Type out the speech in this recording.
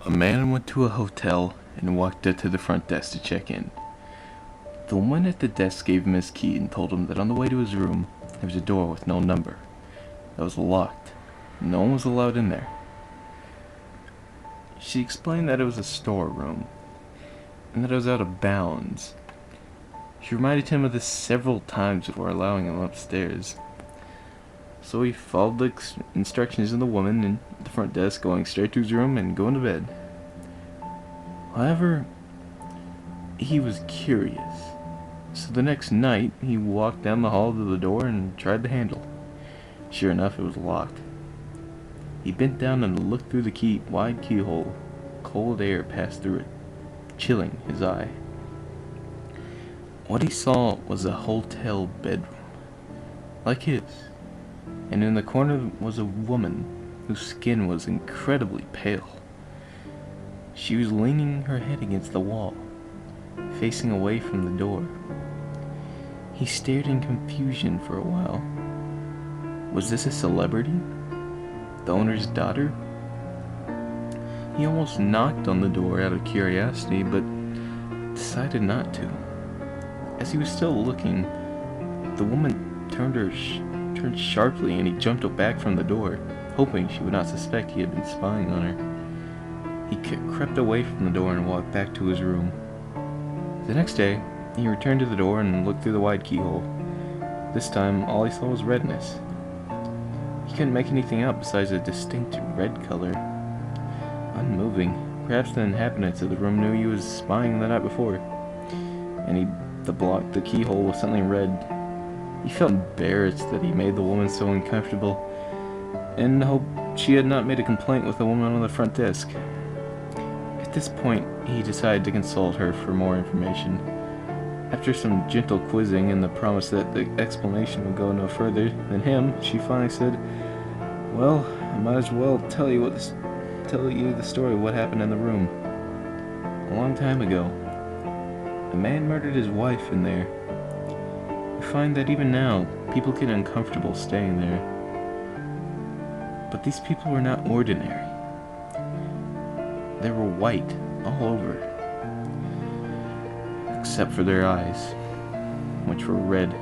A man went to a hotel and walked up to the front desk to check in. The woman at the desk gave him his key and told him that on the way to his room, there was a door with no number. That was locked. No one was allowed in there. She explained that it was a storeroom, and that it was out of bounds. She reminded him of this several times before allowing him upstairs. So he followed the instructions of the woman in the front desk, going straight to his room and going to bed. However, he was curious. So the next night, he walked down the hall to the door and tried the handle. Sure enough, it was locked. He bent down and looked through the wide keyhole. Cold air passed through it, chilling his eye. What he saw was a hotel bedroom, like his, and in the corner was a woman whose skin was incredibly pale. She was leaning her head against the wall, facing away from the door. He stared in confusion for a while. Was this a celebrity? The owner's daughter? He almost knocked on the door out of curiosity, but decided not to. As he was still looking, the woman turned sharply, and he jumped back from the door, hoping she would not suspect he had been spying on her. He crept away from the door and walked back to his room. The next day, he returned to the door and looked through the wide keyhole. This time, all he saw was redness. He couldn't make anything out besides a distinct red color. Unmoving, perhaps the inhabitants of the room knew he was spying the night before, and he blocked the keyhole with something red. He felt embarrassed that he made the woman so uncomfortable, and hoped she had not made a complaint with the woman on the front desk. At this point, he decided to consult her for more information. After some gentle quizzing and the promise that the explanation would go no further than him, she finally said, "Well, I might as well tell you the story of what happened in the room. A long time ago, a man murdered his wife in there. We find that even now, people get uncomfortable staying there. But these people were not ordinary. They were white all over, except for their eyes, which were red.